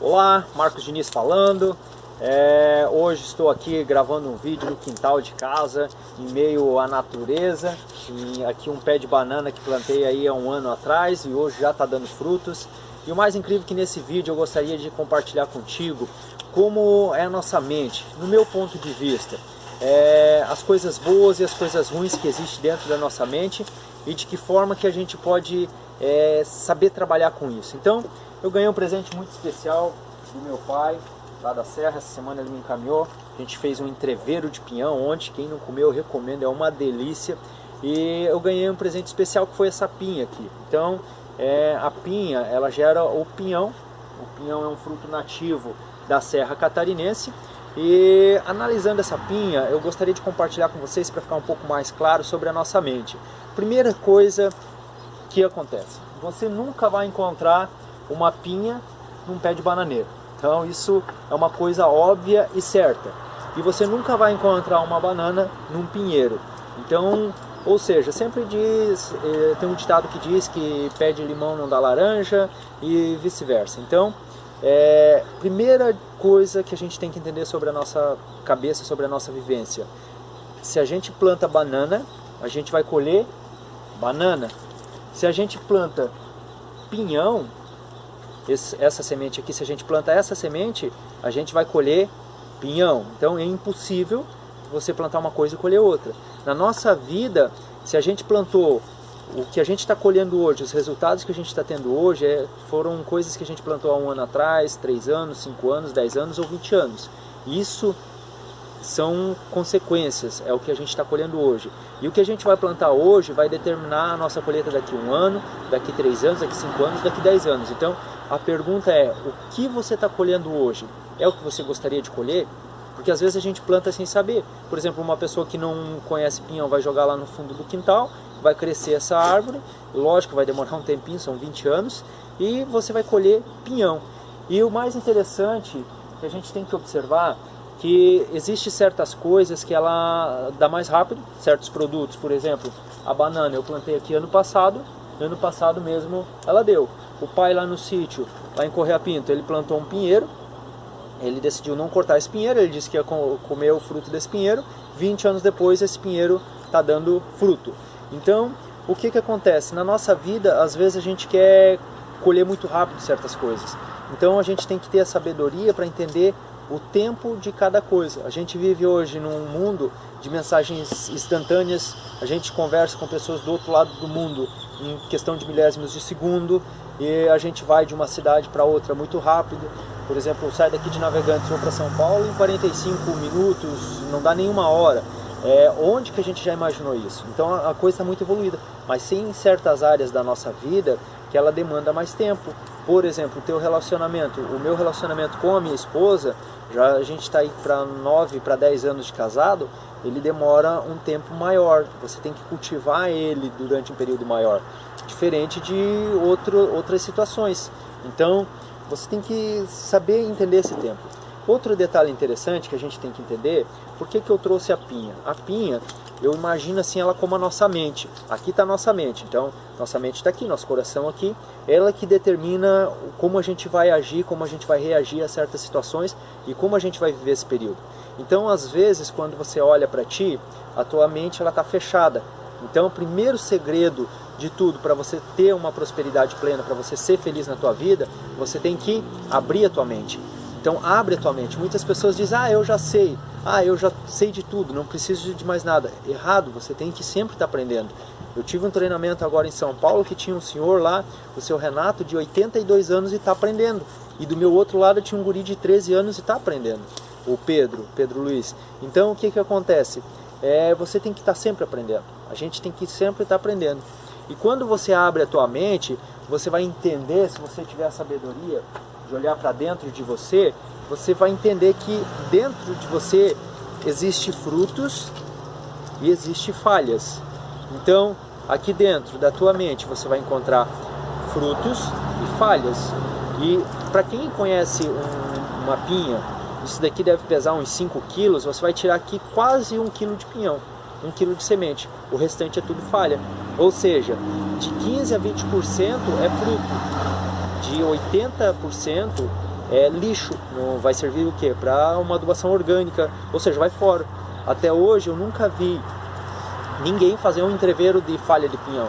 Olá, Marcos Diniz falando. Hoje estou aqui gravando um vídeo no quintal de casa, em meio à natureza. Aqui um pé de banana que plantei aí há um ano atrás e hoje já está dando frutos. E o mais incrível é que nesse vídeo eu gostaria de compartilhar contigo como é a nossa mente, no meu ponto de vista. As coisas boas e as coisas ruins que existem dentro da nossa mente e de que forma que a gente pode saber trabalhar com isso. Então, eu ganhei um presente muito especial do meu pai, lá da Serra. Essa semana ele me encaminhou. A gente fez um entreveiro de pinhão ontem. Quem não comeu, eu recomendo, é uma delícia. E eu ganhei um presente especial que foi essa pinha aqui. Então, a pinha, ela gera o pinhão. O pinhão é um fruto nativo da Serra Catarinense. E analisando essa pinha, eu gostaria de compartilhar com vocês para ficar um pouco mais claro sobre a nossa mente. Primeira coisa que acontece: você nunca vai encontrar uma pinha num pé de bananeira. Então isso é uma coisa óbvia e certa. E você nunca vai encontrar uma banana num pinheiro. Então, ou seja, sempre tem um ditado que diz que pé de limão não dá laranja e vice-versa. Então, primeira coisa que a gente tem que entender sobre a nossa cabeça, sobre a nossa vivência: se a gente planta banana, a gente vai colher banana. Se a gente planta pinhão, essa semente aqui, se a gente planta essa semente, a gente vai colher pinhão. Então é impossível você plantar uma coisa e colher outra. Na nossa vida, se a gente plantou o que a gente está colhendo hoje, os resultados que a gente está tendo hoje, foram coisas que a gente plantou há um ano atrás, 3 anos, 5 anos, 10 anos ou 20 anos. Isso são consequências, é o que a gente está colhendo hoje. E o que a gente vai plantar hoje vai determinar a nossa colheita daqui 1 ano, daqui 3 anos, daqui 5 anos, daqui 10 anos. Então, a pergunta é: o que você está colhendo hoje? É o que você gostaria de colher? Porque às vezes a gente planta sem saber. Por exemplo, uma pessoa que não conhece pinhão vai jogar lá no fundo do quintal, vai crescer essa árvore, lógico, vai demorar um tempinho, são 20 anos, e você vai colher pinhão. E o mais interessante que a gente tem que observar, que existe certas coisas que ela dá mais rápido, certos produtos. Por exemplo, a banana eu plantei aqui ano passado mesmo ela deu. O pai lá no sítio, lá em Correia Pinto, ele plantou um pinheiro, ele decidiu não cortar esse pinheiro, ele disse que ia comer o fruto desse pinheiro. 20 anos depois esse pinheiro está dando fruto. Então, o que acontece? Na nossa vida, às vezes a gente quer colher muito rápido certas coisas. Então a gente tem que ter a sabedoria para entender o tempo de cada coisa. A gente vive hoje num mundo de mensagens instantâneas. A gente conversa com pessoas do outro lado do mundo em questão de milésimos de segundo, e a gente vai de uma cidade para outra muito rápido. Por exemplo, eu saio daqui de Navegantes, vou para São Paulo em 45 minutos, não dá nenhuma hora. Onde que a gente já imaginou isso? Então a coisa está muito evoluída, mas tem certas áreas da nossa vida que ela demanda mais tempo. Por exemplo, o teu relacionamento, o meu relacionamento com a minha esposa, a gente está aí para 9 para 10 anos de casado, ele demora um tempo maior. Você tem que cultivar ele durante um período maior, diferente de outras situações. Então, você tem que saber entender esse tempo. Outro detalhe interessante que a gente tem que entender: por que eu trouxe a pinha? A pinha, eu imagino assim ela como a nossa mente. Aqui está a nossa mente. Então, nossa mente está aqui, nosso coração aqui. Ela que determina como a gente vai agir, como a gente vai reagir a certas situações e como a gente vai viver esse período. Então, às vezes, quando você olha para ti, a tua mente ela está fechada. Então, o primeiro segredo de tudo para você ter uma prosperidade plena, para você ser feliz na tua vida, você tem que abrir a tua mente. Então abre a tua mente. Muitas pessoas dizem: eu já sei de tudo, não preciso de mais nada. Errado, você tem que sempre estar aprendendo. Eu tive um treinamento agora em São Paulo que tinha um senhor lá, o seu Renato, de 82 anos e está aprendendo. E do meu outro lado tinha um guri de 13 anos e está aprendendo, o Pedro Luiz. Então o que acontece? Você tem que estar sempre aprendendo. A gente tem que sempre estar aprendendo. E quando você abre a tua mente, você vai entender, se você tiver a sabedoria de olhar para dentro de você, você vai entender que dentro de você existe frutos e existe falhas. Então, aqui dentro da tua mente você vai encontrar frutos e falhas. E para quem conhece uma pinha, isso daqui deve pesar uns 5 quilos, você vai tirar aqui quase 1 quilo de pinhão, 1 quilo de semente. O restante é tudo falha. Ou seja, de 15 a 20% é fruto. De 80% lixo, não vai servir o quê? Para uma adubação orgânica, ou seja, vai fora. Até hoje eu nunca vi ninguém fazer um entreveiro de falha de pinhão.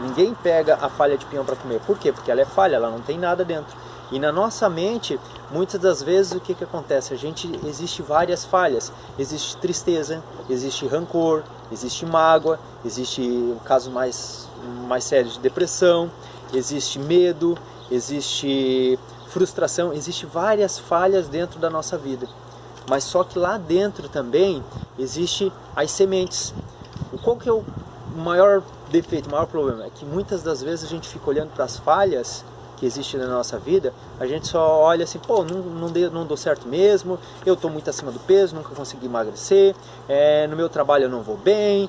Ninguém pega a falha de pinhão para comer. Por quê? Porque ela é falha, ela não tem nada dentro. E na nossa mente, muitas das vezes, o que acontece? Existe várias falhas. Existe tristeza, existe rancor, existe mágoa, existe o caso mais sério de depressão, existe medo, existe frustração, existe várias falhas dentro da nossa vida. Mas só que lá dentro também existe as sementes. Qual que é o maior defeito, o maior problema? É que muitas das vezes a gente fica olhando para as falhas que existem na nossa vida, a gente só olha assim, pô, não deu certo mesmo, eu estou muito acima do peso, nunca consegui emagrecer, no meu trabalho eu não vou bem,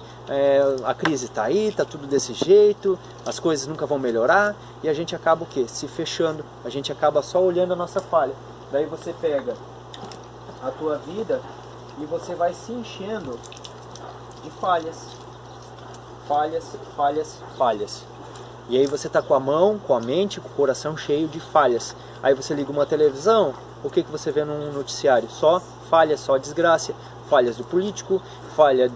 a crise está aí, está tudo desse jeito, as coisas nunca vão melhorar, e a gente acaba o quê? Se fechando, a gente acaba só olhando a nossa falha. Daí você pega a tua vida e você vai se enchendo de falhas, falhas, falhas, falhas. E aí você está com a mão, com a mente, com o coração cheio de falhas. Aí você liga uma televisão, o que você vê num noticiário? Só falhas, só desgraça. Falhas do político, falha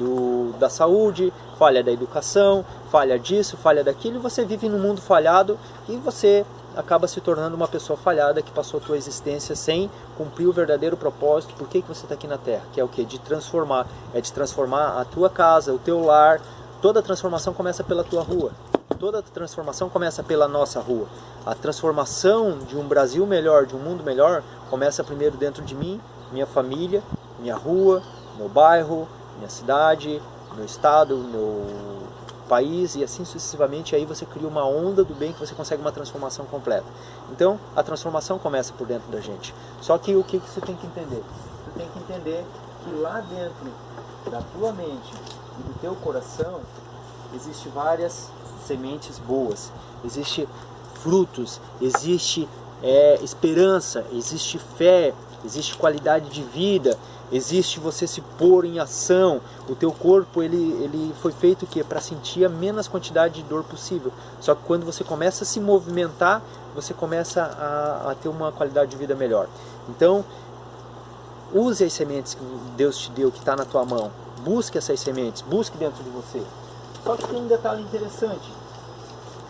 da saúde, falha da educação, falha disso, falha daquilo. E você vive num mundo falhado e você acaba se tornando uma pessoa falhada que passou a tua existência sem cumprir o verdadeiro propósito. Por que você está aqui na Terra? Que é o quê? De transformar. É de transformar a tua casa, o teu lar. Toda transformação começa pela tua rua. Toda transformação começa pela nossa rua. A transformação de um Brasil melhor, de um mundo melhor, começa primeiro dentro de mim, minha família, minha rua, meu bairro, minha cidade, meu estado, meu país, e assim sucessivamente. Aí você cria uma onda do bem que você consegue uma transformação completa. Então, a transformação começa por dentro da gente. Só que o que você tem que entender? Você tem que entender que lá dentro da tua mente e do teu coração existem várias sementes boas, existe frutos, existe esperança, existe fé, existe qualidade de vida, existe você se pôr em ação. O teu corpo ele foi feito o quê? Para sentir a menos quantidade de dor possível. Só que quando você começa a se movimentar, você começa a ter uma qualidade de vida melhor. Então, use as sementes que Deus te deu, que está na tua mão. Busque essas sementes, busque dentro de você. Só que tem um detalhe interessante,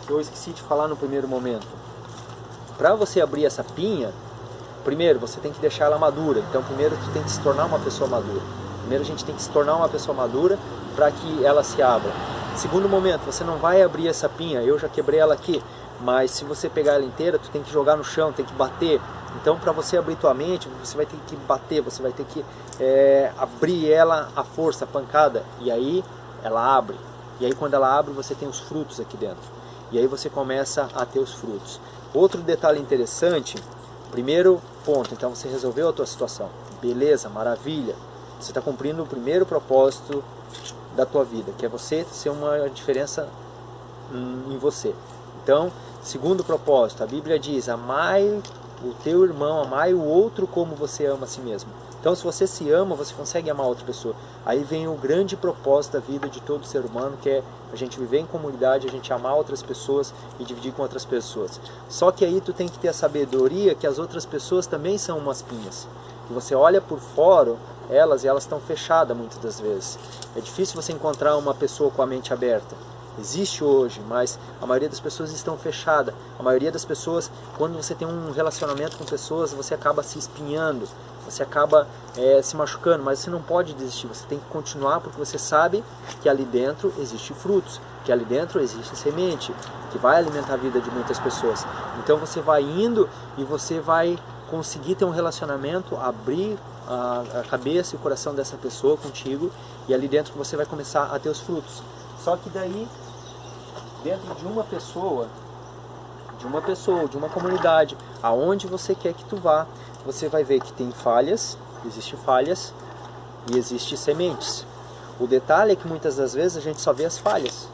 que eu esqueci de falar no primeiro momento. Para você abrir essa pinha, primeiro você tem que deixar ela madura. Então primeiro tu tem que se tornar uma pessoa madura. Primeiro a gente tem que se tornar uma pessoa madura para que ela se abra. Segundo momento, você não vai abrir essa pinha, eu já quebrei ela aqui, mas se você pegar ela inteira, tu tem que jogar no chão, tem que bater. Então para você abrir tua mente, você vai ter que bater, você vai ter que abrir ela à força, à pancada, e aí ela abre. E aí quando ela abre, você tem os frutos aqui dentro. E aí você começa a ter os frutos. Outro detalhe interessante, primeiro ponto, então você resolveu a tua situação. Beleza, maravilha. Você está cumprindo o primeiro propósito da tua vida, que é você ser uma diferença em você. Então, segundo propósito, a Bíblia diz, amai o teu irmão, amai o outro como você ama a si mesmo. Então, se você se ama, você consegue amar outra pessoa. Aí vem o grande propósito da vida de todo ser humano, que é a gente viver em comunidade, a gente amar outras pessoas e dividir com outras pessoas. Só que aí tu tem que ter a sabedoria que as outras pessoas também são umas pinhas. E você olha por fora elas e elas estão fechadas muitas das vezes. É difícil você encontrar uma pessoa com a mente aberta. Existe hoje, mas a maioria das pessoas estão fechadas. A maioria das pessoas, quando você tem um relacionamento com pessoas, você acaba se espinhando, você acaba se machucando, mas você não pode desistir, você tem que continuar, porque você sabe que ali dentro existe frutos, que ali dentro existe semente, que vai alimentar a vida de muitas pessoas. Então você vai indo e você vai conseguir ter um relacionamento, abrir a cabeça e o coração dessa pessoa contigo, e ali dentro você vai começar a ter os frutos. Só que daí, dentro de uma pessoa, de uma comunidade, aonde você quer que tu vá, você vai ver que tem falhas, existem falhas e existem sementes. O detalhe é que muitas das vezes a gente só vê as falhas.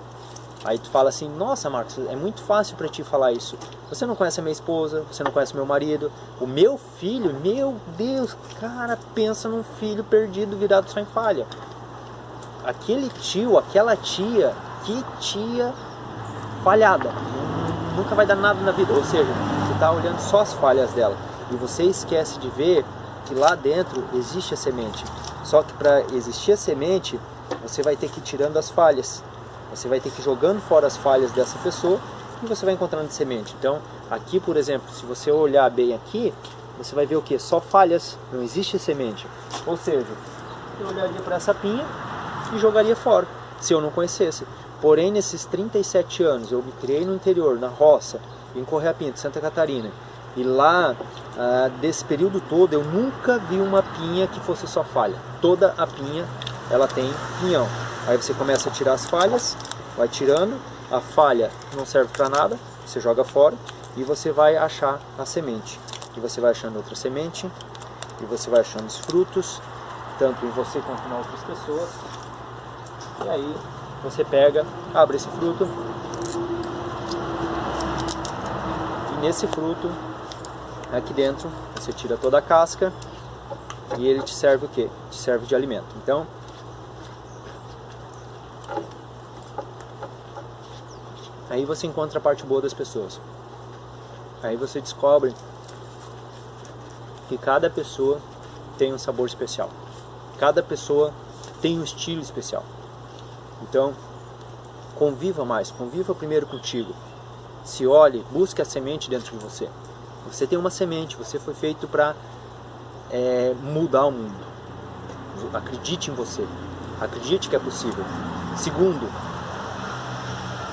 Aí tu fala assim, nossa Marcos, é muito fácil para ti falar isso. Você não conhece a minha esposa, você não conhece meu marido, o meu filho, meu Deus, cara, pensa num filho perdido virado só em falha. Aquele tio, aquela tia, que tia falhada, nunca vai dar nada na vida, ou seja, você está olhando só as falhas dela. e você esquece de ver que lá dentro existe a semente. Só que para existir a semente, você vai ter que ir tirando as falhas. Você vai ter que ir jogando fora as falhas dessa pessoa e você vai encontrando semente. Então, aqui, por exemplo, se você olhar bem aqui, você vai ver o que? Só falhas, não existe semente. Ou seja, eu olharia para essa pinha e jogaria fora, se eu não conhecesse. Porém, nesses 37 anos, eu me criei no interior, na roça, em Correia Pinto, Santa Catarina. E lá, desse período todo, eu nunca vi uma pinha que fosse só falha. Toda a pinha, ela tem pinhão. Aí você começa a tirar as falhas, vai tirando. A falha não serve para nada, você joga fora. E você vai achar a semente. E você vai achando outra semente. E você vai achando os frutos, tanto em você quanto em outras pessoas. E aí você pega, abre esse fruto. E nesse fruto, aqui dentro, você tira toda a casca. E ele te serve o quê? Te serve de alimento. Então, aí você encontra a parte boa das pessoas. Aí você descobre que cada pessoa tem um sabor especial. Cada pessoa tem um estilo especial. Então, conviva mais. Conviva primeiro contigo. Se olhe, busque a semente dentro de você. Você tem uma semente, você foi feito para mudar o mundo. Acredite em você. Acredite que é possível. Segundo,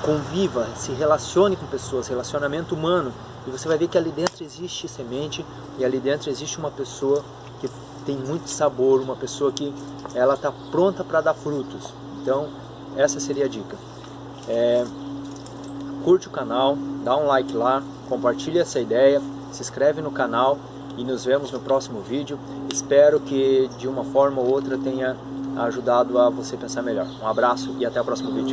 conviva, se relacione com pessoas, relacionamento humano, e você vai ver que ali dentro existe semente, e ali dentro existe uma pessoa que tem muito sabor, uma pessoa que ela está pronta para dar frutos. Então, essa seria a dica. Curte o canal, dá um like lá, compartilha essa ideia, se inscreve no canal e nos vemos no próximo vídeo. Espero que de uma forma ou outra tenha ajudado a você pensar melhor. Um abraço e até o próximo vídeo.